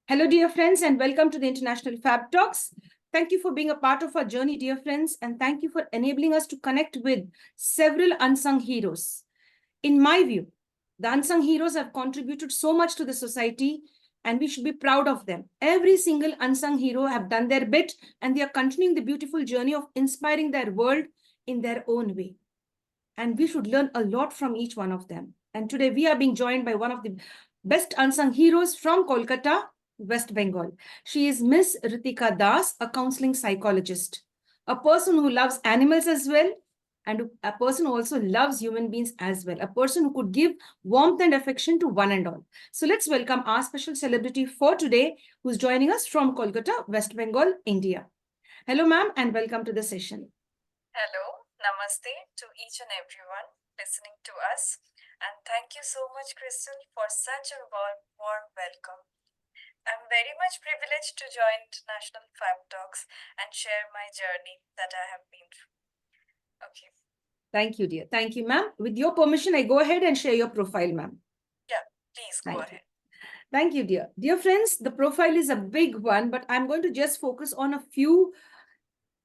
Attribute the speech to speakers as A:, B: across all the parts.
A: Hello, dear friends, and welcome to the International Fab Talks. Thank you for being a part of our journey, dear friends, and thank you for enabling us to connect with several unsung heroes. In my view, the unsung heroes have contributed so much to the society, and we should be proud of them. Every single unsung hero have done their bit, and they are continuing the beautiful journey of inspiring their world in their own way. And we should learn a lot from each one of them. And today we are being joined by one of the best unsung heroes from Kolkata, West Bengal. She is Miss Ritika Das, a counseling psychologist, a person who loves animals as well, and a person who also loves human beings as well, a person who could give warmth and affection to one and all. So let's welcome our special celebrity for today, who's joining us from Kolkata, West Bengal, India. Hello, ma'am, and welcome to the session.
B: Hello, namaste to each and everyone listening to us. And thank you so much, Crystal, for such a warm welcome. I'm very much privileged to join International Fab Talks and share my journey that I have been through. Okay.
A: Thank you, dear. Thank you, ma'am. With your permission, I go ahead and share your profile, ma'am.
B: Yeah, please go ahead.
A: Thank you, dear. Dear friends, the profile is a big one, but I'm going to just focus on a few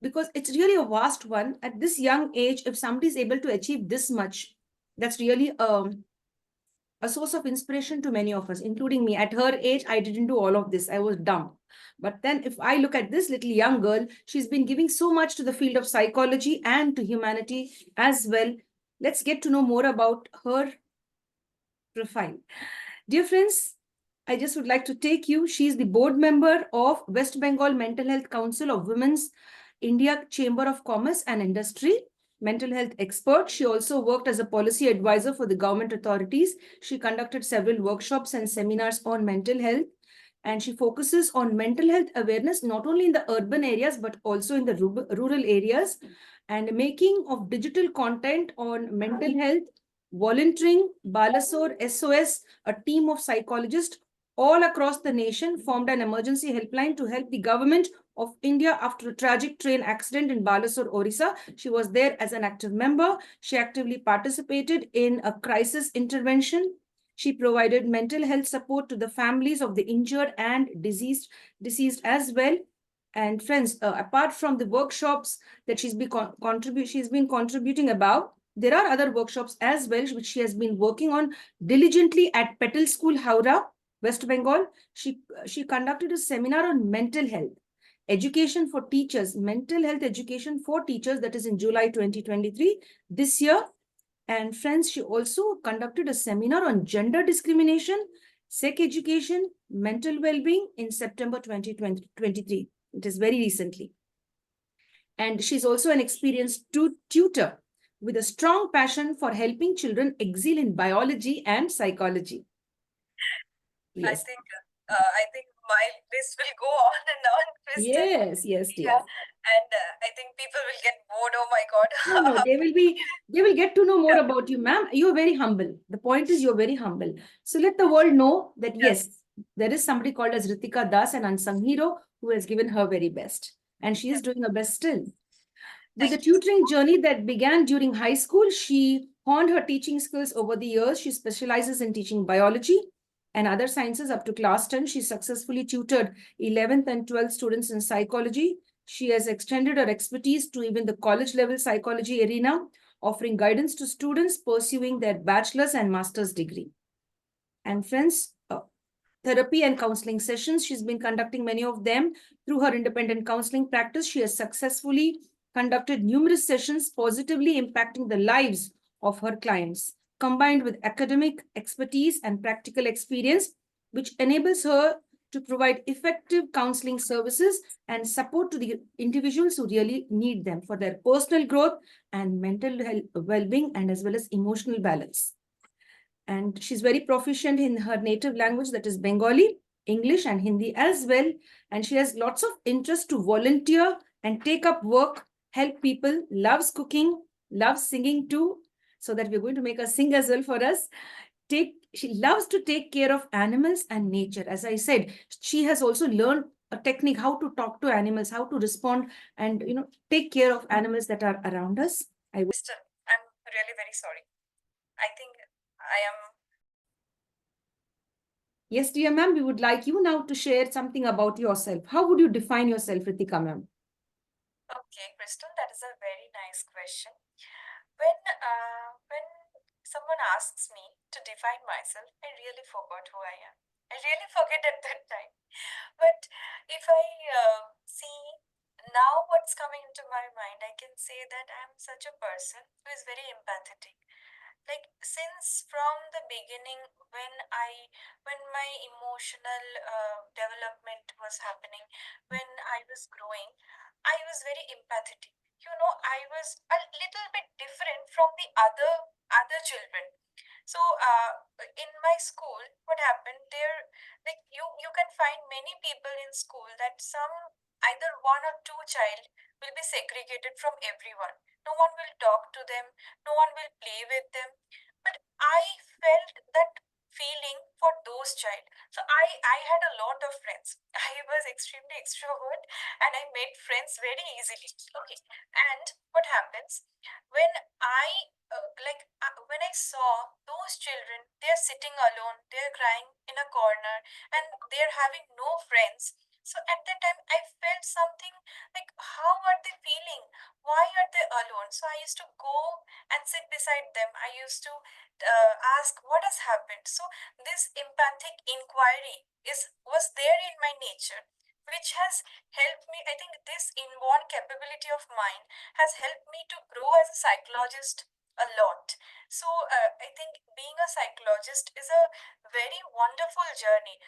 A: because it's really a vast one. At this young age, if somebody is able to achieve this much, that's really a source of inspiration to many of us, including me. At her age, I didn't do all of this. I was dumb. But then if I look at this little young girl, she's been giving so much to the field of psychology and to humanity as well. Let's get to know more about her profile. Dear friends, I just would like to take you. She's the board member of West Bengal Mental Health Council of Women's India Chamber of Commerce and Industry, mental health expert. She also worked as a policy advisor for the government authorities. She conducted several workshops and seminars on mental health. And she focuses on mental health awareness, not only in the urban areas, but also in the rural areas, and making of digital content on mental health, volunteering. Balasore SOS, a team of psychologists all across the nation, formed an emergency helpline to help the government of India after a tragic train accident in Balasore, Orissa. She was there as an active member. She actively participated in a crisis intervention. She provided mental health support to the families of the injured and deceased as well. And friends, apart from the workshops that she's been contributing about, there are other workshops as well, which she has been working on diligently at Petal School, Howrah, West Bengal. She conducted a seminar on mental health education for teachers, mental health education for teachers, that is in July 2023, this year. And friends, she also conducted a seminar on gender discrimination, sex education, mental well-being in September 2023. It is very recently. And she's also an experienced tutor with a strong passion for helping children excel in biology and psychology.
B: Yes. I think my list will go on and on, Kristen.
A: Yes, dear.
B: Yeah. And I think people will get bored. Oh my God.
A: No, they will get to know more about you, ma'am. You're very humble. The point is you're very humble. So let the world know that yes, there is somebody called as Ritika Das, an unsung hero, who has given her very best. And she is doing her best still. With the tutoring journey that began during high school, she honed her teaching skills over the years. She specializes in teaching biology and other sciences up to class 10. She successfully tutored 11th and 12th students in psychology. She has extended her expertise to even the college level psychology arena, offering guidance to students pursuing their bachelor's and master's degree. And friends, therapy and counseling sessions, she's been conducting many of them through her independent counseling practice. She has successfully conducted numerous sessions, positively impacting the lives of her clients, combined with academic expertise and practical experience, which enables her to provide effective counseling services and support to the individuals who really need them for their personal growth and mental health, well-being, and as well as emotional balance. And she's very proficient in her native language, that is Bengali, English, and Hindi as well. And she has lots of interest to volunteer and take up work, help people, loves cooking, loves singing too, so that we're going to make her sing as well for us. She loves to take care of animals and nature. As I said, she has also learned a technique how to talk to animals, how to respond and take care of animals that are around us.
B: I'm really very sorry. I think I am
A: Yes, dear ma'am, we would like you now to share something about yourself. How would you define yourself, Ritika ma'am?
B: Okay, Crystal, that is a very nice question. When someone asks me to define myself, I really forgot who I am. I really forget at that time. But if I see now what's coming into my mind, I can say that I'm such a person who is very empathetic. Like since from the beginning, when my emotional development was happening, when I was growing, I was very empathetic. I was a little bit different from the other children. So in my school, what happened there, like you can find many people in school that some either one or two child will be segregated from everyone. No one will talk to them, no one will play with them. But I felt that feeling for those child. So I had a lot of friends. I was extremely extrovert and I made friends very easily. Okay. And what happens when when I saw those children, they're sitting alone, they're crying in a corner, and they're having no friends. So at that time, I felt something like, how are they feeling? Why are they alone? So I used to go and sit beside them. I used to ask what has happened. So this empathic inquiry is was there in my nature, which has helped me. I think this inborn capability of mine has helped me to grow as a psychologist a lot. So I think being a psychologist is a very wonderful journey.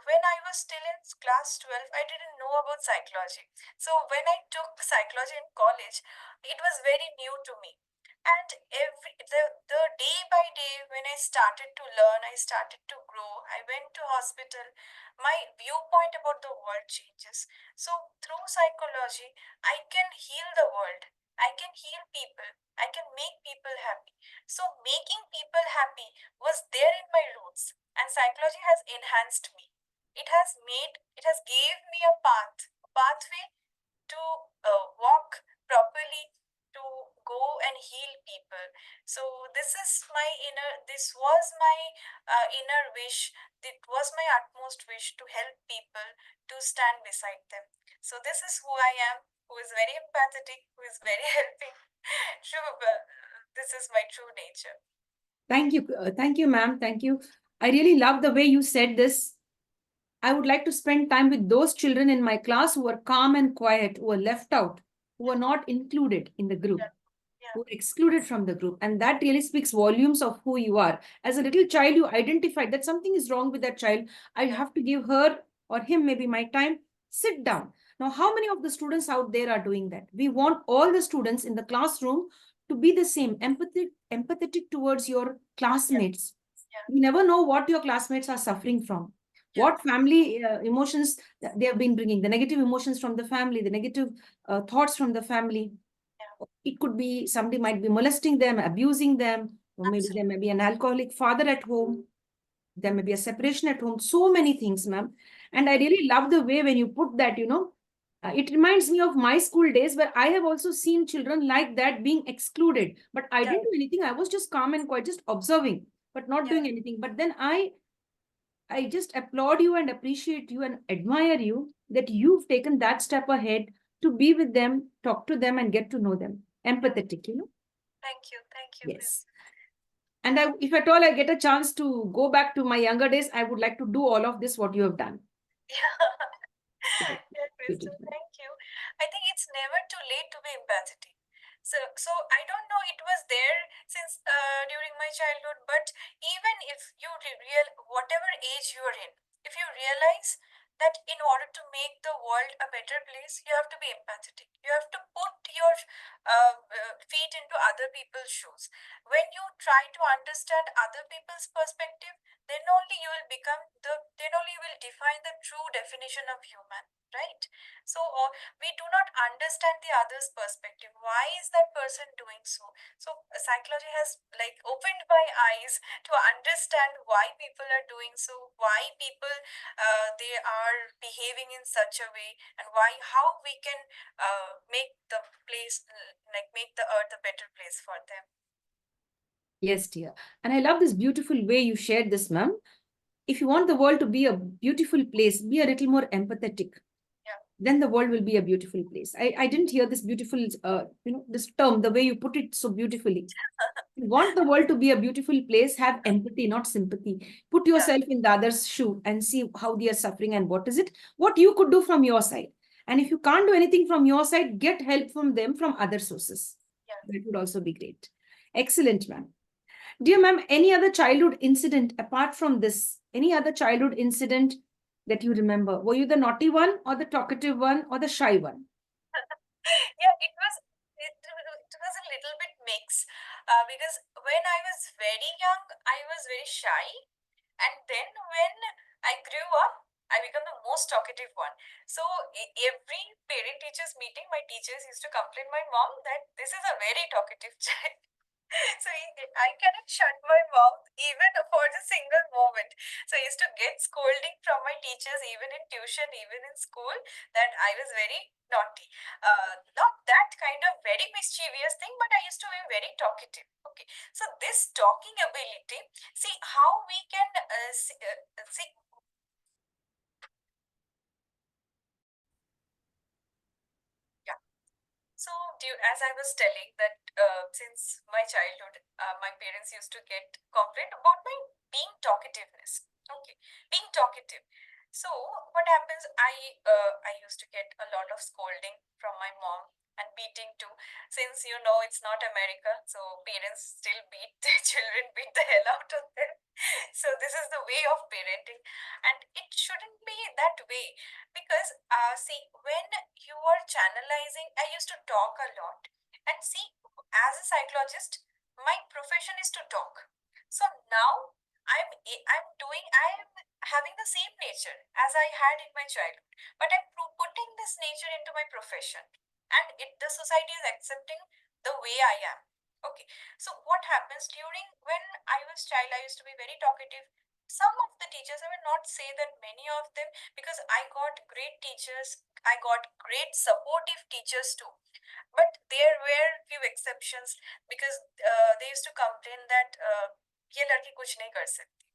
B: When I was still in class 12, I didn't know about psychology. So when I took psychology in college, it was very new to me. And the day by day when I started to learn, I started to grow. I went to hospital. My viewpoint about the world changes. So through psychology, I can heal the world. I can heal people. I can make people happy. So making people happy was there in my roots, and psychology has enhanced me. It has gave me a pathway to walk properly, to go and heal people. So this was my inner wish. It was my utmost wish to help people, to stand beside them. So this is who I am, who is very empathetic, who is very helping. True, this is my true nature.
A: Thank you, ma'am. Thank you. I really love the way you said this. I would like to spend time with those children in my class who are calm and quiet, who are left out, who are not included in the group,
B: Yeah,
A: who are excluded from the group. And that really speaks volumes of who you are. As a little child, you identified that something is wrong with that child. I have to give her or him maybe my time. Sit down. Now, how many of the students out there are doing that? We want all the students in the classroom to be the same, empathetic towards your classmates.
B: yeah,
A: You never know what your classmates are suffering from,
B: yeah,
A: what family emotions they have been bringing, the negative emotions from the family, the negative thoughts from the family.
B: yeah.
A: It could be somebody might be molesting them, abusing them, or maybe there may be an alcoholic father at home. There may be a separation at home. So many things, ma'am. And I really love the way when you put that, it reminds me of my school days where I have also seen children like that being excluded. But I
B: Yeah,
A: didn't do anything. I was just calm and quiet, just observing, but not
B: yeah,
A: doing anything. But then I just applaud you and appreciate you and admire you that you've taken that step ahead to be with them, talk to them, and get to know them.
B: yeah.
A: Empathetic.
B: Thank you,
A: Yes.
B: Chris.
A: And if at all I get a chance to go back to my younger days, I would like to do all of this, what you have done.
B: Yeah, yeah, Crystal,
A: Beautiful.
B: thank you. I think it's never too late to be empathetic. So I don't know, it was there since during my childhood, but even if you whatever age you're in, if you realize that in order to make the world a better place, you have to be empathetic. You have to put your feet into other people's shoes. When you try to understand other people's perspective, then only you will define the true definition of human, right? So we do not understand the other's perspective. Why is that person doing so? So psychology has like opened my eyes to understand why people are doing so, why people they are behaving in such a way, and how we can make the place make the earth a better place for them.
A: Yes, dear. And I love this beautiful way you shared this, ma'am. if you want the world to be a beautiful place, be a little more empathetic.
B: Yeah.
A: Then the world will be a beautiful place. I didn't hear this beautiful, this term, the way you put it so beautifully. You want the world to be a beautiful place, have empathy, not sympathy. Put
B: Yeah.
A: yourself in the other's shoe and see how they are suffering and what you could do from your side. And if you can't do anything from your side, get help from them from other sources.
B: Yeah.
A: That would also be great. Excellent, ma'am. Dear ma'am, any other childhood incident apart from this? Any other childhood incident that you remember? Were you the naughty one or the talkative one or the shy one?
B: Yeah, it was a little bit mixed because when I was very young, I was very shy, and then when I grew up, I became the most talkative one. So every parent teachers meeting, my teachers used to complain my mom that this is a very talkative child. So I cannot shut my mouth even for a single moment. So I used to get scolding from my teachers, even in tuition, even in school, that I was very naughty. Not that kind of very mischievous thing, but I used to be very talkative. Okay, so this talking ability, see how we can see. Yeah. So, as I was telling that since my childhood, my parents used to get complaint about my being talkativeness. Okay, being talkative. So what happens? I used to get a lot of scolding from my mom and beating too. Since it's not America, so parents still beat their children, beat the hell out of them. So this is the way of parenting, and it shouldn't be that way because see, when you are channelizing, I used to talk a lot, and see, as a psychologist, my profession is to talk. So now I'm having the same nature as I had in my childhood, but I'm putting this nature into my profession, and the society is accepting the way I am. Okay, so what happens during when I was child, I used to be very talkative. Some of the teachers, I will not say that many of them, because I got great teachers, I got great supportive teachers too. But there were few exceptions because they used to complain that ये लड़की कुछ नहीं कर सकती,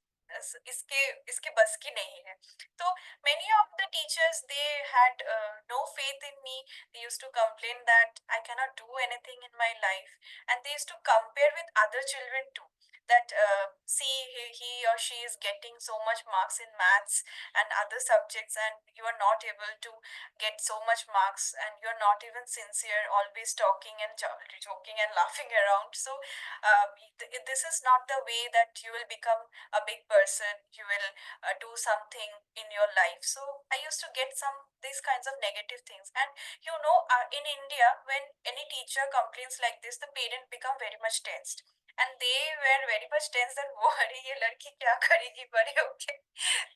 B: इसके इसके बस की नहीं है. So many of the teachers, they had no faith in me. They used to complain that I cannot do anything in my life, and they used to compare with other children too, that see, he or she is getting so much marks in maths and other subjects, and you are not able to get so much marks, and you're not even sincere, always talking and joking and laughing around. So this is not the way that you will become a big person, you will do something in your life. So I used to get some these kinds of negative things. And in India, when any teacher complains like this, the parent become very much tensed, and they were very much tense that wo अरे ये लड़की क्या करेगी बड़े होके.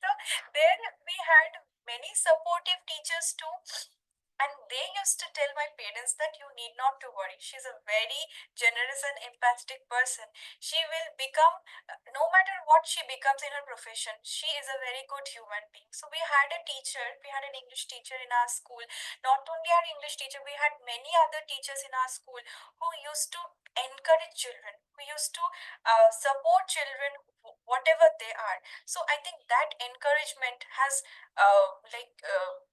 B: So there we had many supportive teachers too, and they used to tell my parents that you need not to worry, she's a very generous and empathetic person. She will become, no matter what she becomes in her profession, she is a very good human being. So we had a teacher, we had an English teacher in our school. Not only our English teacher, we had many other teachers in our school who used to encourage children, who used to support children whatever they are. So I think that encouragement has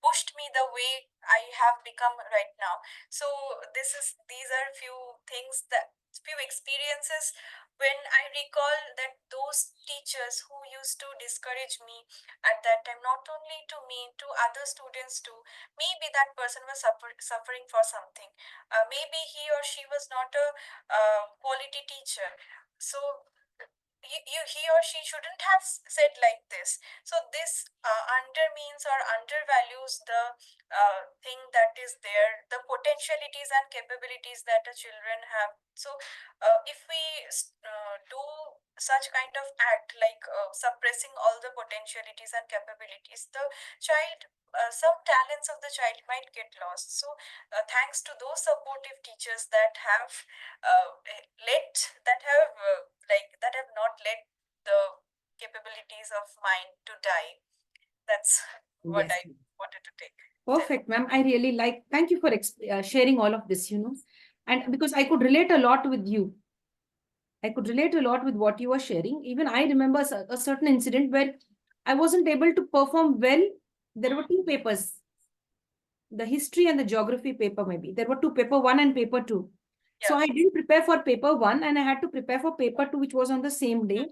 B: pushed me the way I have become right now. So these are few things, that few experiences when I recall that those teachers who used to discourage me at that time, not only to me, to other students too. Maybe that person was suffering for something. Maybe he or she was not a quality teacher. So he or she shouldn't have said like this. So this undermeans or undervalues the thing that is there, the potentialities and capabilities that the children have. So if we do such kind of act like suppressing all the potentialities and capabilities, the child, some talents of the child might get lost. So thanks to those supportive teachers that have let that have that have not let the capabilities of mine to die. That's what
A: Yes.
B: I wanted to take.
A: Perfect, ma'am. I really like, thank you for sharing all of this, and because I could relate a lot with you. I could relate a lot with what you were sharing. Even I remember a certain incident where I wasn't able to perform well. There were two papers, the history and the geography paper, maybe. There were two, paper one and paper two. So
B: Yeah.
A: I didn't prepare for paper one and I had to prepare for paper two, which was on the same day.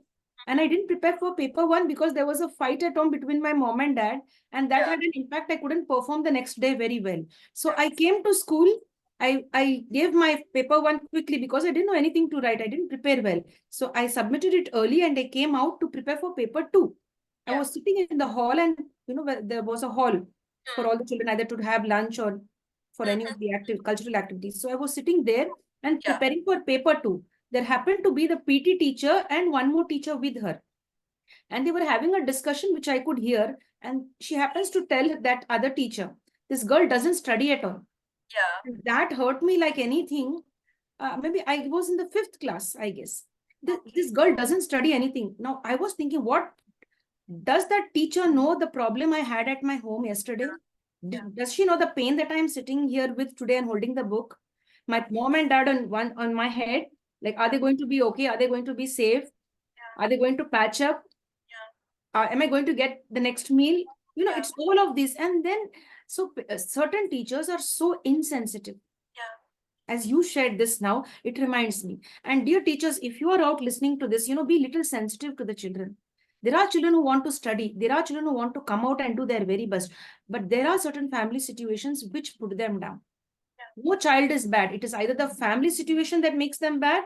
A: And I didn't prepare for paper one because there was a fight at home between my mom and dad. And that
B: Yeah.
A: had an impact. I couldn't perform the next day very well. So
B: Yeah.
A: I came to school. I gave my paper one quickly because I didn't know anything to write. I didn't prepare well. So I submitted it early and I came out to prepare for paper two. I
B: Yeah.
A: was sitting in the hall and, there was a hall for
B: Hmm.
A: all the children either to have lunch or for any of the active cultural activities. So I was sitting there and
B: Yeah.
A: preparing for paper two. There happened to be the PT teacher and one more teacher with her. And they were having a discussion which I could hear. And she happens to tell that other teacher, this girl doesn't study at all.
B: Yeah.
A: And that hurt me like anything. Maybe I was in the fifth class, I guess. This
B: Okay.
A: girl doesn't study anything. Now I was thinking, what does that teacher know the problem I had at my home yesterday?
B: Yeah.
A: Does she know the pain that I'm sitting here with today and holding the book? My mom and dad on my head. Like, are they going to be okay? Are they going to be safe?
B: Yeah.
A: Are they going to patch up?
B: Yeah.
A: Am I going to get the next meal?
B: Yeah.
A: It's all of this. And then, so certain teachers are so insensitive.
B: Yeah.
A: As you shared this now, it reminds me. And dear teachers, if you are out listening to this, be little sensitive to the children. There are children who want to study. There are children who want to come out and do their very best. But there are certain family situations which put them down.
B: Yeah.
A: No child is bad. It is either the family situation that makes them bad,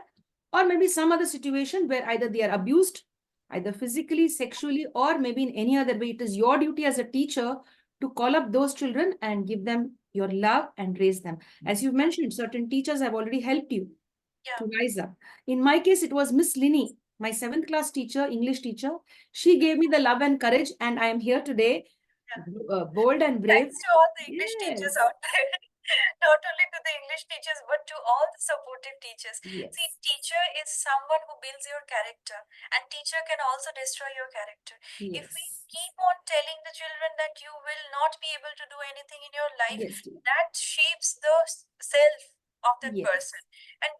A: or maybe some other situation where either they are abused, either physically, sexually, or maybe in any other way. It is your duty as a teacher to call up those children and give them your love and raise them. As you mentioned, certain teachers have already helped you
B: Yeah.
A: to rise up. In my case, it was Miss Linny, my seventh class teacher, English teacher. She gave me the love and courage, and I am here today,
B: Yeah.
A: bold and brave.
B: Thanks to all the English teachers
A: Yes.
B: out there. Not only to the English teachers, but to all the supportive teachers. See,
A: Yes.
B: teacher is someone who builds your character, and teacher can also destroy your character. If we
A: Yes.
B: keep on telling the children that you will not be able to do anything in your life,
A: Yes, dear.
B: that shapes the self of that
A: Yes.
B: person. And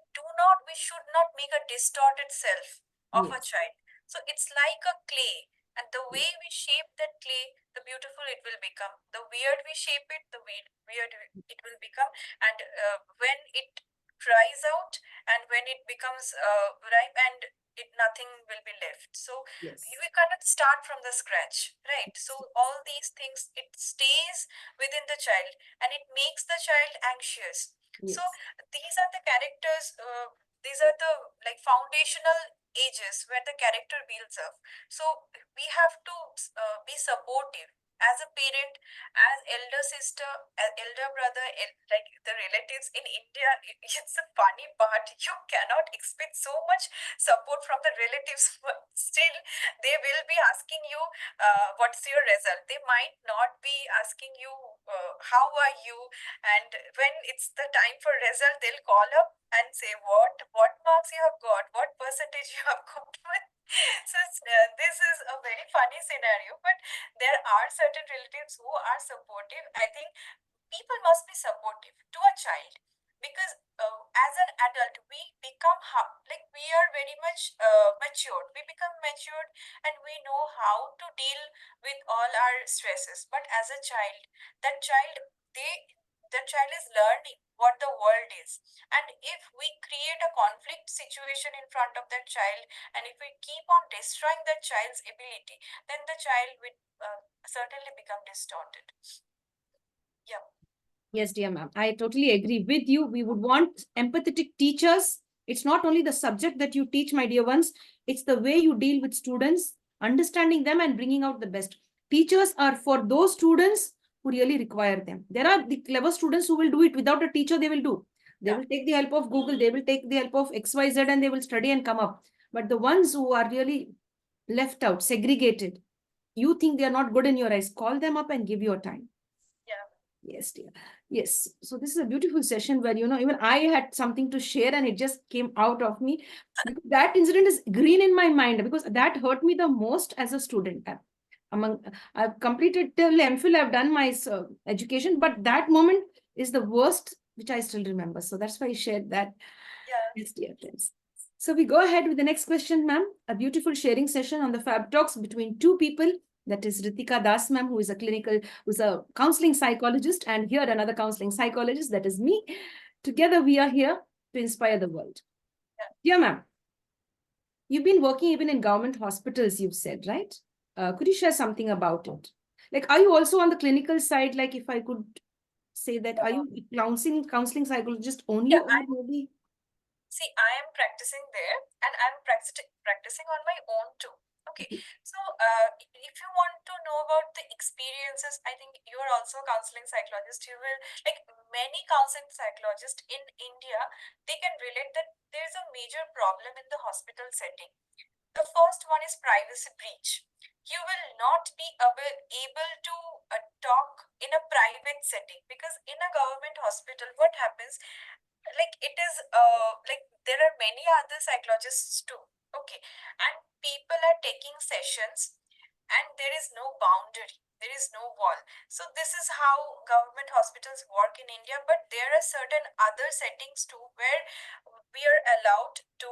B: we should not make a distorted self of a
A: Yes.
B: child. So it's like a clay, and the way we shape that clay, the beautiful it will become. The weird we shape it, the weird it will become. And when it dries out and when it becomes ripe, and nothing will be left. So
A: Yes.
B: we cannot start from the scratch, right? So all these things, it stays within the child and it makes the child anxious.
A: Yes.
B: So these are the characters. These are the like foundational ages where the character builds up. So we have to be supportive as a parent, as elder sister, as elder brother, like the relatives in India. It's a funny part. You cannot expect so much support from the relatives, but still they will be asking you, what's your result? They might not be asking you, how are you? And when it's the time for result, they'll call up and say, what marks you have got, what percentage you have got. So this is a very funny scenario, but there are certain relatives who are supportive. I think people must be supportive to a child, because as an adult we become like we are very much matured. We become matured and we know how to deal with all our stresses. But as a child, that child, the child is learning what the world is. And if we create a conflict situation in front of that child, and if we keep on destroying that child's ability, then the child will certainly become distorted. Yeah.
A: Yes, dear ma'am. I totally agree with you. We would want empathetic teachers. It's not only the subject that you teach, my dear ones, it's the way you deal with students, understanding them and bringing out the best. Teachers are for those students who really require them. There are the clever students who will do it without a teacher, they will do. They will take the help of Google, they will take the help of XYZ and they will study and come up. But the ones who are really left out, segregated, you think they are not good in your eyes, call them up and give your time.
B: Yeah.
A: Yes, dear. Yes. So this is a beautiful session where, even I had something to share and it just came out of me. Because that incident is green in my mind because that hurt me the most as a student. I've completed till MPhil, I've done my education, but that moment is the worst, which I still remember. So that's why I shared that.
B: Yeah.
A: Yes, dear friends. So we go ahead with the next question, ma'am. A beautiful sharing session on the Fab Talks between two people. That is Ritika Das ma'am, who's a counseling psychologist, and here another counseling psychologist, that is me. Together we are here to inspire the world. Yeah, ma'am. You've been working even in government hospitals, you've said, right? Could you share something about it? Like, are you also on the clinical side? Like, if I could say that, are you counseling psychologist only,
B: Yeah,
A: or maybe?
B: see, I am practicing there and I'm practicing on my own too. Okay, so if you want to know about the experiences, I think you are also a counseling psychologist. You will, like many counseling psychologists in India, they can relate that there's a major problem in the hospital setting. The first one is privacy breach. You will not be able to talk in a private setting, because in a government hospital, what happens, like it is like there are many other psychologists too. Okay, and people are taking sessions and there is no boundary, there is no wall. So this is how government hospitals work in India, but there are certain other settings too where we are allowed to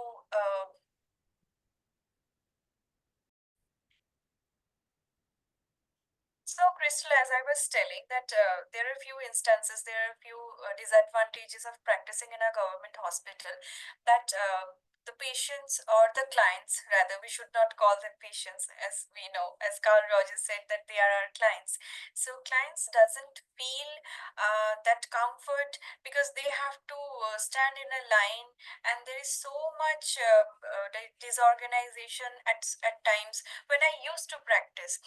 B: so, Crystal, as I was telling, that there are a few instances, there are a few disadvantages of practicing in a government hospital, that the patients or the clients, rather, we should not call them patients, as we know, as Carl Rogers said, that they are our clients. So, clients doesn't feel that comfort, because they have to stand in a line, and there is so much disorganization at times when I used to practice.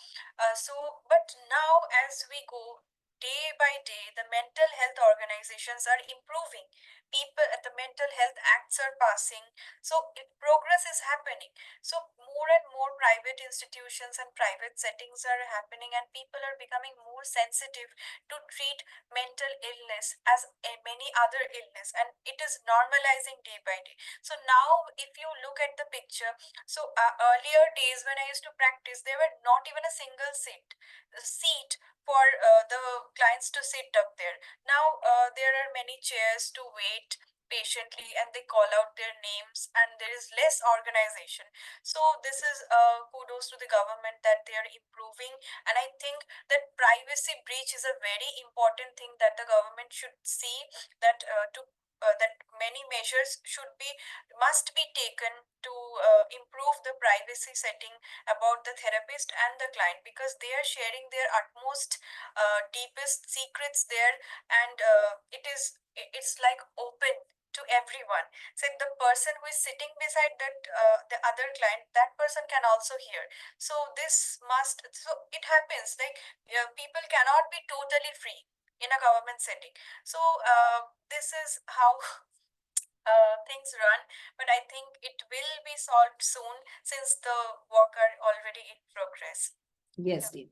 B: But now as we go day by day, the mental health organizations are improving. People at the mental health acts are passing. So progress is happening. So more and more private institutions and private settings are happening, and people are becoming more sensitive to treat mental illness as many other illness, and it is normalizing day by day. So now if you look at the picture, so earlier days when I used to practice, there were not even a single seat for the clients to sit up there. Now there are many chairs to wait patiently, and they call out their names, and there is less organization. So this is kudos to the government that they are improving, and I think that privacy breach is a very important thing that the government should see, that that many measures must be taken to improve the privacy setting about the therapist and the client, because they are sharing their utmost deepest secrets there, and it's like open to everyone. So the person who is sitting beside that the other client, that person can also hear. So it happens like people cannot be totally free in a government setting. So this is how things run, but I think it will be solved soon, since the work are already in progress.
A: Yes, Deep.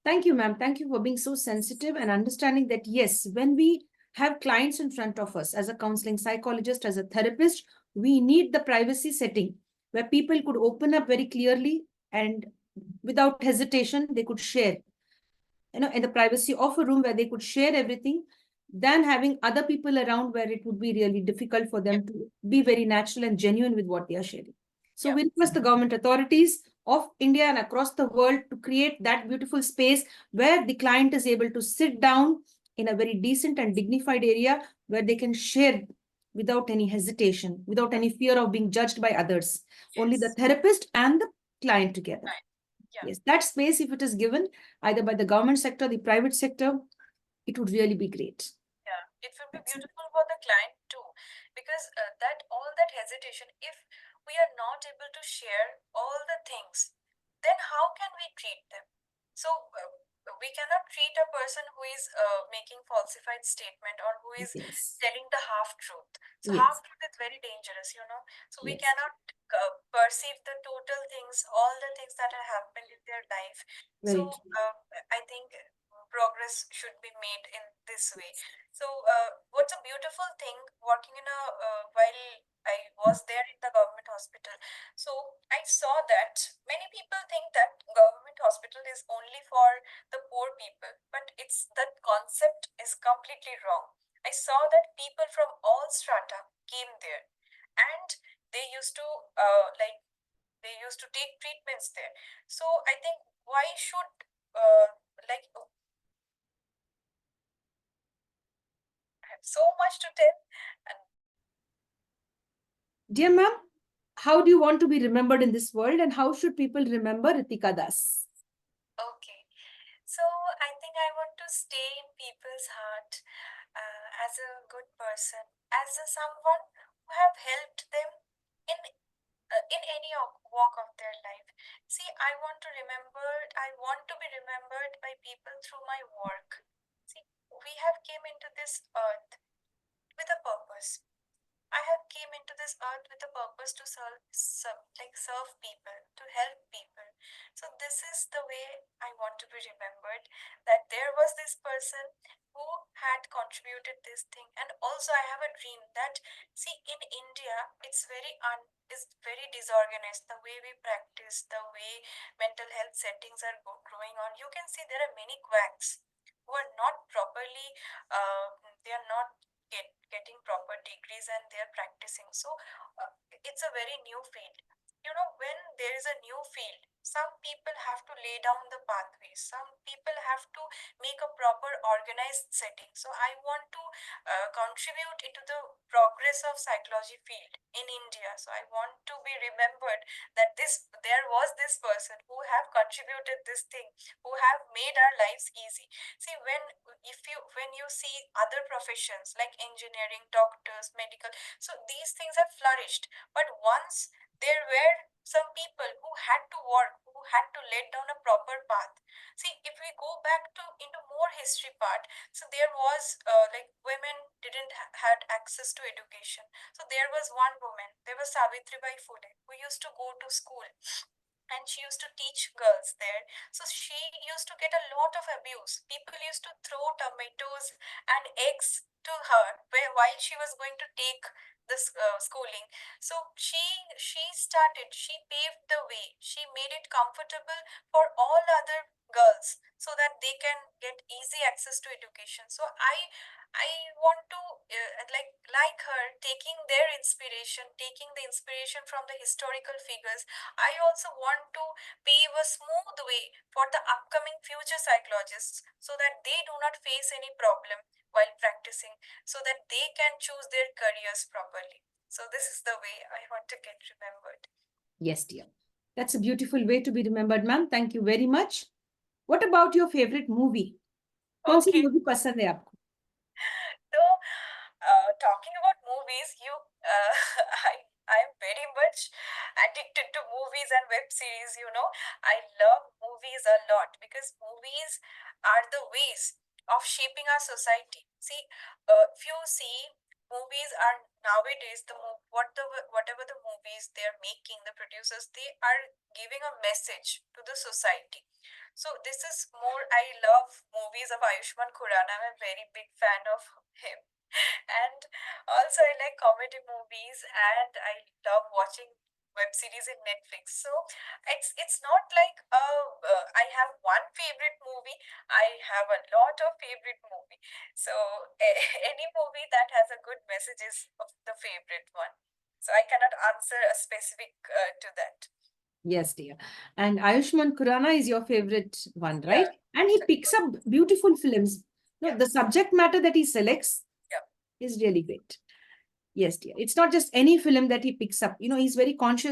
A: Thank you, ma'am. Thank you for being so sensitive and understanding that, yes, when we have clients in front of us as a counseling psychologist, as a therapist, we need the privacy setting where people could open up very clearly and without hesitation, they could share, in the privacy of a room where they could share everything, than having other people around where it would be really difficult for them to be very natural and genuine with what they are sharing. So we request the government authorities of India and across the world to create that beautiful space where the client is able to sit down in a very decent and dignified area where they can share without any hesitation, without any fear of being judged by others. Only the therapist and the client together. Yes, that space, if it is given either by the government sector, the private sector, it would really be great.
B: Yeah, it will be beautiful for the client too, because that all that hesitation, if we are not able to share all the things, then how can we treat them? So we cannot treat a person who is making falsified statement, or who is
A: Yes.
B: telling the half truth. So
A: Yes.
B: half truth is very dangerous, you know. So we
A: Yes.
B: cannot perceive the total things, all the things that have happened in their life.
A: Very
B: So
A: true.
B: I think progress should be made in this way. So, what's a beautiful thing working in a while I was there in the government hospital. So I saw that many people think that government hospital is only for the poor people, but it's that concept is completely wrong. I saw that people from all strata came there, and they used to like they used to take treatments there. So I think why should like I have so much to tell. And
A: Dear ma'am, how do you want to be remembered in this world, and how should people remember Ritika Das?
B: okay, so I think I want to stay in people's heart as a good person, as a someone who have helped them in any walk of their life. See, I want to be remembered by people through my work. See, we have came into this earth with a purpose. I have came into this earth with a purpose to serve people, to help people. So this is the way I want to be remembered. That there was this person who had contributed this thing, and also I have a dream that see in India it's very disorganized. The way we practice, the way mental health settings are growing on. You can see there are many quacks who are not properly. They are not getting proper degrees and they're practicing. So it's a very new field. You know, when there is a new field, some people have to lay down the pathways, some people have to make a proper organized setting. So I want to contribute into the progress of psychology field in India. So I want to be remembered that there was this person who have contributed this thing, who have made our lives easy. See, when you see other professions like engineering, doctors, medical, so these things have flourished. But once there were some people who had to work, who had to let down a proper path. See, if we go back to into more history part, so there was like women didn't had access to education. So there was one woman, there was Savitribai Phule, who used to go to school and she used to teach girls there. So she used to get a lot of abuse. People used to throw tomatoes and eggs to her while she was going to take this schooling. So she paved the way. She made it comfortable for all other girls so that they can get easy access to education. So I want to like her, taking their inspiration, taking the inspiration from the historical figures. I also want to pave a smooth way for the upcoming future psychologists so that they do not face any problem while practicing, so that they can choose their careers properly. So this is the way I want to get remembered.
A: Yes, dear. That's a beautiful way to be remembered, ma'am. Thank you very much. What about your favorite movie? कौन सी
B: Okay.
A: movie पसंद है आपको?
B: So, talking about movies, I'm very much addicted to movies and web series. You know, I love movies a lot because movies are the ways of shaping our society. See, if you see, movies are nowadays whatever the movies they are making, the producers they are giving a message to the society. So this is more. I love movies of Ayushmann Khurrana. I'm a very big fan of him. And also I like comedy movies and I love watching web series in Netflix. So it's not like I have one favorite movie. I have a lot of favorite movie. So any movie that has a good message is of the favorite one. So I cannot answer a specific to that.
A: Yes, dear. And Ayushmann Khurrana is your favorite one, right?
B: Yeah.
A: And he picks up beautiful films. No,
B: Yeah.
A: the subject matter that he selects
B: Yeah.
A: is really great. Yes, dear. It's not just any film that he picks up. You know, he's very conscious